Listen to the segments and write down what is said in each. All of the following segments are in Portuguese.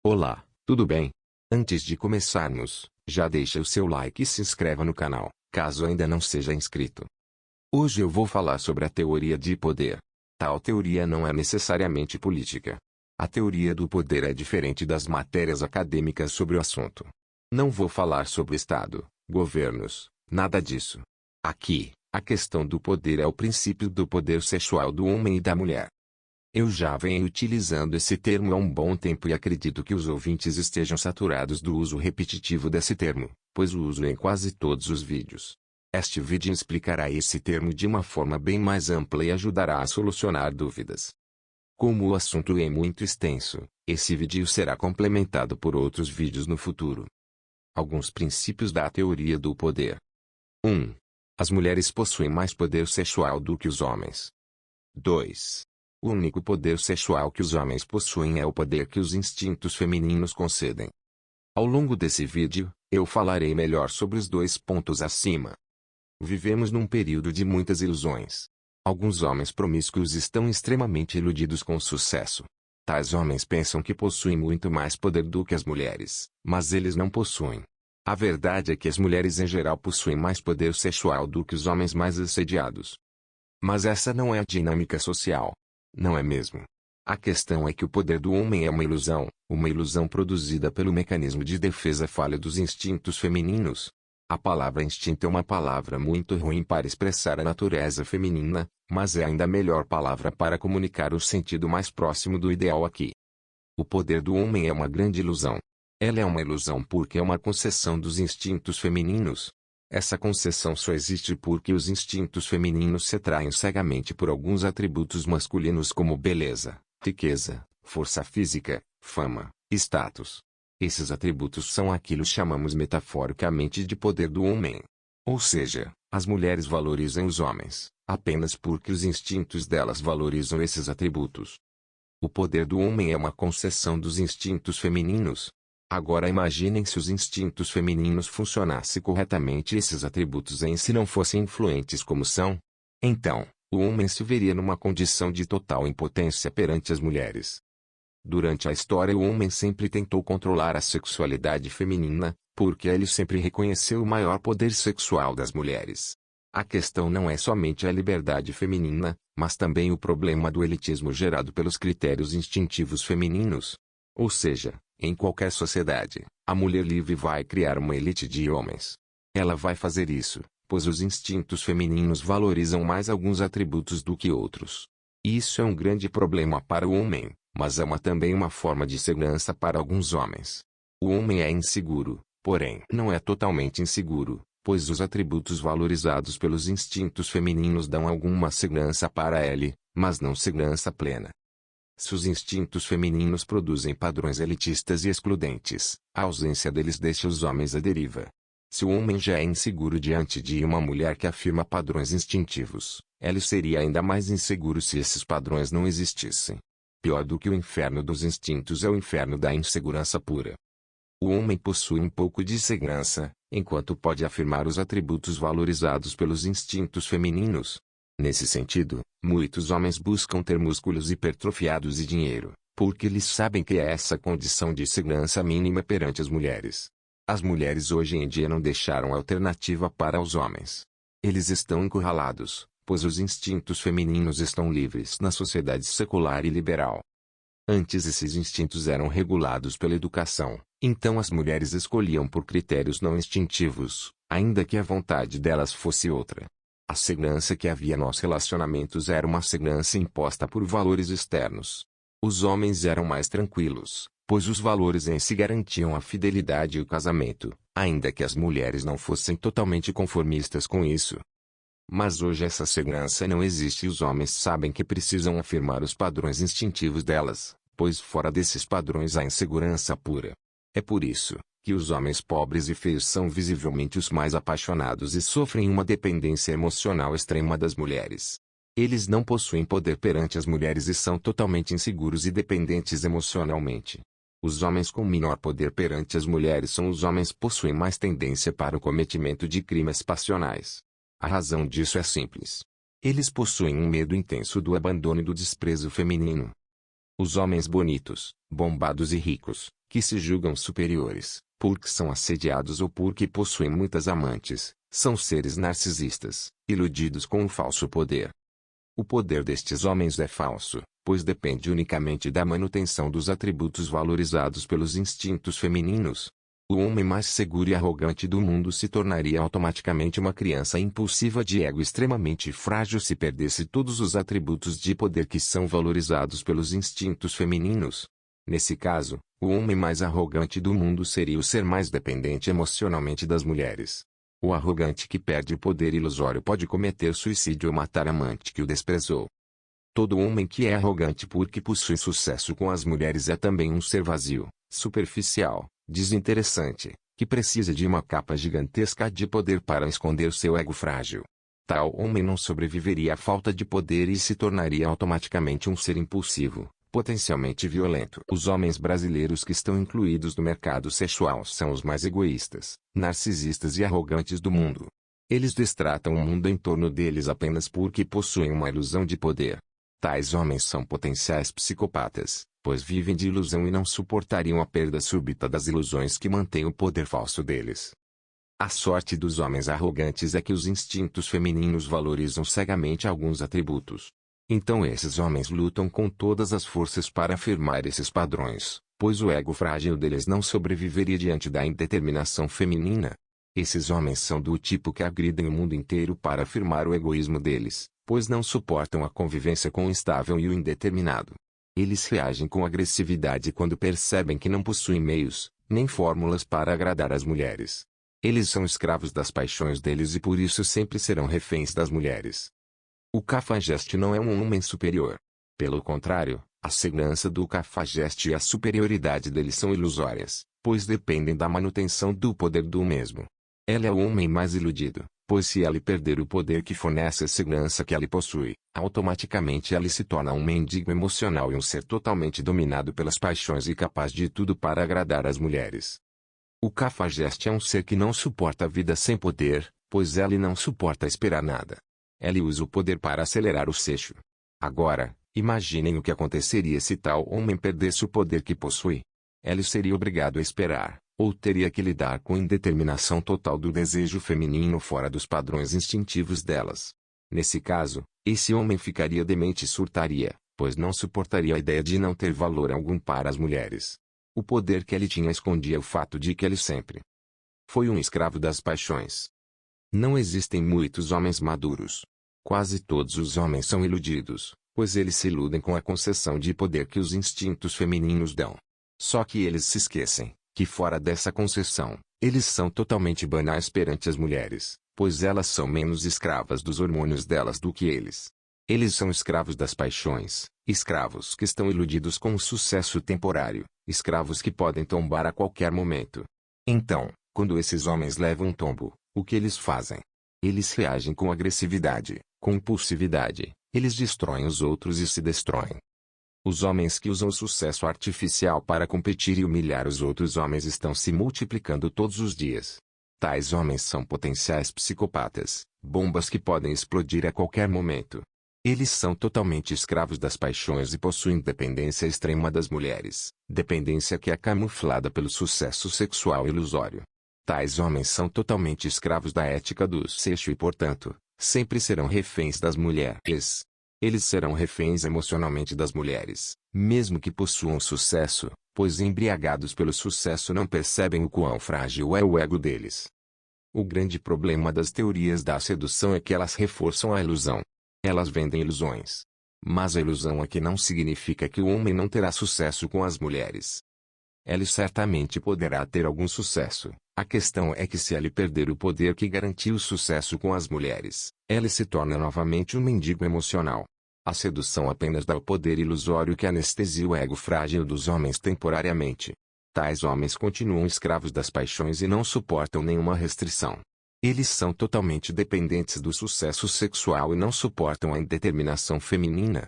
Olá, tudo bem? Antes de começarmos, já deixa o seu like e se inscreva no canal, caso ainda não seja inscrito. Hoje eu vou falar sobre a teoria de poder. Tal teoria não é necessariamente política. A teoria do poder é diferente das matérias acadêmicas sobre o assunto. Não vou falar sobre Estado, governos, nada disso. Aqui, a questão do poder é o princípio do poder sexual do homem e da mulher. Eu já venho utilizando esse termo há um bom tempo e acredito que os ouvintes estejam saturados do uso repetitivo desse termo, pois o uso em quase todos os vídeos. Este vídeo explicará esse termo de uma forma bem mais ampla e ajudará a solucionar dúvidas. Como o assunto é muito extenso, esse vídeo será complementado por outros vídeos no futuro. Alguns princípios da teoria do poder. 1. As mulheres possuem mais poder sexual do que os homens. 2. O único poder sexual que os homens possuem é o poder que os instintos femininos concedem. Ao longo desse vídeo, eu falarei melhor sobre os dois pontos acima. Vivemos num período de muitas ilusões. Alguns homens promíscuos estão extremamente iludidos com o sucesso. Tais homens pensam que possuem muito mais poder do que as mulheres, mas eles não possuem. A verdade é que as mulheres em geral possuem mais poder sexual do que os homens mais assediados. Mas essa não é a dinâmica social. Não é mesmo? A questão é que o poder do homem é uma ilusão produzida pelo mecanismo de defesa falho dos instintos femininos. A palavra instinto é uma palavra muito ruim para expressar a natureza feminina, mas é ainda a melhor palavra para comunicar o sentido mais próximo do ideal aqui. O poder do homem é uma grande ilusão. Ela é uma ilusão porque é uma concessão dos instintos femininos. Essa concessão só existe porque os instintos femininos se atraem cegamente por alguns atributos masculinos como beleza, riqueza, força física, fama, status. Esses atributos são aquilo que chamamos metaforicamente de poder do homem. Ou seja, as mulheres valorizam os homens, apenas porque os instintos delas valorizam esses atributos. O poder do homem é uma concessão dos instintos femininos. Agora imaginem se os instintos femininos funcionassem corretamente e esses atributos em si não fossem influentes como são. Então, o homem se veria numa condição de total impotência perante as mulheres. Durante a história o homem sempre tentou controlar a sexualidade feminina, porque ele sempre reconheceu o maior poder sexual das mulheres. A questão não é somente a liberdade feminina, mas também o problema do elitismo gerado pelos critérios instintivos femininos. Ou seja, em qualquer sociedade, a mulher livre vai criar uma elite de homens. Ela vai fazer isso, pois os instintos femininos valorizam mais alguns atributos do que outros. Isso é um grande problema para o homem, mas é também uma forma de segurança para alguns homens. O homem é inseguro, porém não é totalmente inseguro, pois os atributos valorizados pelos instintos femininos dão alguma segurança para ele, mas não segurança plena. Se os instintos femininos produzem padrões elitistas e excludentes, a ausência deles deixa os homens à deriva. Se o homem já é inseguro diante de uma mulher que afirma padrões instintivos, ele seria ainda mais inseguro se esses padrões não existissem. Pior do que o inferno dos instintos é o inferno da insegurança pura. O homem possui um pouco de segurança, enquanto pode afirmar os atributos valorizados pelos instintos femininos. Nesse sentido, muitos homens buscam ter músculos hipertrofiados e dinheiro, porque eles sabem que é essa condição de segurança mínima perante as mulheres. As mulheres hoje em dia não deixaram alternativa para os homens. Eles estão encurralados, pois os instintos femininos estão livres na sociedade secular e liberal. Antes esses instintos eram regulados pela educação, então as mulheres escolhiam por critérios não instintivos, ainda que a vontade delas fosse outra. A segurança que havia nos relacionamentos era uma segurança imposta por valores externos. Os homens eram mais tranquilos, pois os valores em si garantiam a fidelidade e o casamento, ainda que as mulheres não fossem totalmente conformistas com isso. Mas hoje essa segurança não existe e os homens sabem que precisam afirmar os padrões instintivos delas, pois fora desses padrões há insegurança pura. É por isso que os homens pobres e feios são visivelmente os mais apaixonados e sofrem uma dependência emocional extrema das mulheres. Eles não possuem poder perante as mulheres e são totalmente inseguros e dependentes emocionalmente. Os homens com menor poder perante as mulheres são os homens que possuem mais tendência para o cometimento de crimes passionais. A razão disso é simples. Eles possuem um medo intenso do abandono e do desprezo feminino. Os homens bonitos, bombados e ricos, que se julgam superiores, porque são assediados ou porque possuem muitas amantes, são seres narcisistas, iludidos com um falso poder. O poder destes homens é falso, pois depende unicamente da manutenção dos atributos valorizados pelos instintos femininos. O homem mais seguro e arrogante do mundo se tornaria automaticamente uma criança impulsiva de ego extremamente frágil se perdesse todos os atributos de poder que são valorizados pelos instintos femininos. Nesse caso, o homem mais arrogante do mundo seria o ser mais dependente emocionalmente das mulheres. O arrogante que perde o poder ilusório pode cometer suicídio ou matar a amante que o desprezou. Todo homem que é arrogante porque possui sucesso com as mulheres é também um ser vazio, superficial, desinteressante, que precisa de uma capa gigantesca de poder para esconder seu ego frágil. Tal homem não sobreviveria à falta de poder e se tornaria automaticamente um ser impulsivo, potencialmente violento. Os homens brasileiros que estão incluídos no mercado sexual são os mais egoístas, narcisistas e arrogantes do mundo. Eles destratam o mundo em torno deles apenas porque possuem uma ilusão de poder. Tais homens são potenciais psicopatas, pois vivem de ilusão e não suportariam a perda súbita das ilusões que mantêm o poder falso deles. A sorte dos homens arrogantes é que os instintos femininos valorizam cegamente alguns atributos. Então esses homens lutam com todas as forças para afirmar esses padrões, pois o ego frágil deles não sobreviveria diante da indeterminação feminina. Esses homens são do tipo que agridem o mundo inteiro para afirmar o egoísmo deles, pois não suportam a convivência com o instável e o indeterminado. Eles reagem com agressividade quando percebem que não possuem meios, nem fórmulas para agradar as mulheres. Eles são escravos das paixões deles e por isso sempre serão reféns das mulheres. O cafajeste não é um homem superior. Pelo contrário, a segurança do cafajeste e a superioridade dele são ilusórias, pois dependem da manutenção do poder do mesmo. Ela é o homem mais iludido, pois se ela perder o poder que fornece a segurança que ela possui, automaticamente ela se torna um mendigo emocional e um ser totalmente dominado pelas paixões e capaz de tudo para agradar as mulheres. O cafajeste é um ser que não suporta a vida sem poder, pois ela não suporta esperar nada. Ela usa o poder para acelerar o seixo. Agora, imaginem o que aconteceria se tal homem perdesse o poder que possui. Ela seria obrigado a esperar, ou teria que lidar com a indeterminação total do desejo feminino fora dos padrões instintivos delas. Nesse caso, esse homem ficaria demente e surtaria, pois não suportaria a ideia de não ter valor algum para as mulheres. O poder que ele tinha escondia o fato de que ele sempre foi um escravo das paixões. Não existem muitos homens maduros. Quase todos os homens são iludidos, pois eles se iludem com a concessão de poder que os instintos femininos dão. Só que eles se esquecem que fora dessa concessão, eles são totalmente banais perante as mulheres, pois elas são menos escravas dos hormônios delas do que eles. Eles são escravos das paixões, escravos que estão iludidos com um sucesso temporário, escravos que podem tombar a qualquer momento. Então, quando esses homens levam um tombo, o que eles fazem? Eles reagem com agressividade, com impulsividade, eles destroem os outros e se destroem. Os homens que usam o sucesso artificial para competir e humilhar os outros homens estão se multiplicando todos os dias. Tais homens são potenciais psicopatas, bombas que podem explodir a qualquer momento. Eles são totalmente escravos das paixões e possuem dependência extrema das mulheres, dependência que é camuflada pelo sucesso sexual ilusório. Tais homens são totalmente escravos da ética do sexo e, portanto, sempre serão reféns das mulheres. Eles serão reféns emocionalmente das mulheres, mesmo que possuam sucesso, pois embriagados pelo sucesso não percebem o quão frágil é o ego deles. O grande problema das teorias da sedução é que elas reforçam a ilusão. Elas vendem ilusões. Mas a ilusão aqui não significa que o homem não terá sucesso com as mulheres. Ele certamente poderá ter algum sucesso. A questão é que se ele perder o poder que garantiu o sucesso com as mulheres, ele se torna novamente um mendigo emocional. A sedução apenas dá o poder ilusório que anestesia o ego frágil dos homens temporariamente. Tais homens continuam escravos das paixões e não suportam nenhuma restrição. Eles são totalmente dependentes do sucesso sexual e não suportam a indeterminação feminina.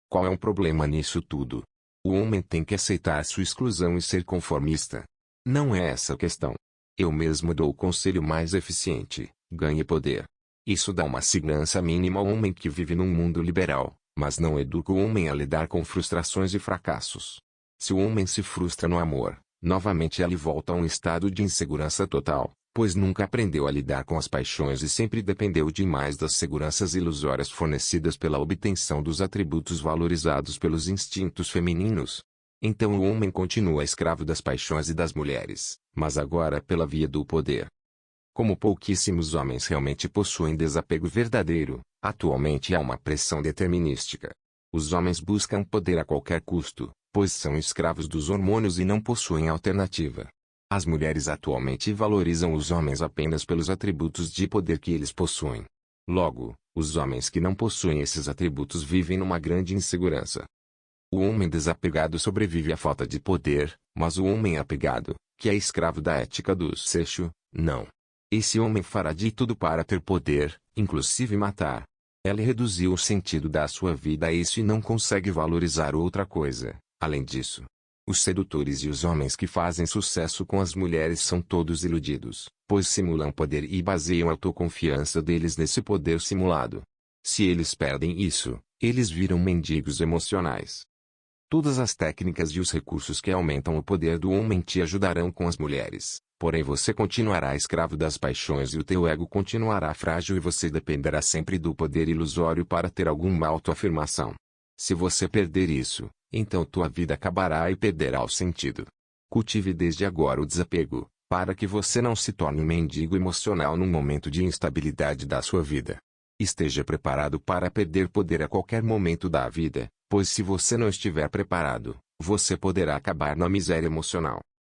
Qual é o problema nisso tudo? O homem tem que aceitar sua exclusão e ser conformista. Não é essa a questão. Eu mesmo dou o conselho mais eficiente: ganhe poder. Isso dá uma segurança mínima ao homem que vive num mundo liberal, mas não educa o homem a lidar com frustrações e fracassos. Se o homem se frustra no amor, Novamente ele volta a um estado de insegurança total, pois nunca aprendeu a lidar com as paixões e sempre dependeu demais das seguranças ilusórias fornecidas pela obtenção dos atributos valorizados pelos instintos femininos. Então o homem continua escravo das paixões e das mulheres, mas agora pela via do poder. Como pouquíssimos homens realmente possuem desapego verdadeiro, atualmente há uma pressão determinística. Os homens buscam poder a qualquer custo, pois são escravos dos hormônios e não possuem alternativa. As mulheres atualmente valorizam os homens apenas pelos atributos de poder que eles possuem. Logo, os homens que não possuem esses atributos vivem numa grande insegurança. O homem desapegado sobrevive à falta de poder, mas o homem apegado, que é escravo da ética do sexo, não. Esse homem fará de tudo para ter poder, inclusive matar. Ele reduziu o sentido da sua vida a isso e não consegue valorizar outra coisa, além disso. Os sedutores e os homens que fazem sucesso com as mulheres são todos iludidos, pois simulam poder e baseiam a autoconfiança deles nesse poder simulado. Se eles perdem isso, eles viram mendigos emocionais. Todas as técnicas e os recursos que aumentam o poder do homem te ajudarão com as mulheres, porém você continuará escravo das paixões e o teu ego continuará frágil e você dependerá sempre do poder ilusório para ter alguma autoafirmação. Se você perder isso, então tua vida acabará e perderá o sentido. Cultive desde agora o desapego, para que você não se torne um mendigo emocional num momento de instabilidade da sua vida. Esteja preparado para perder poder a qualquer momento da vida, pois se você não estiver preparado, você poderá acabar na miséria emocional.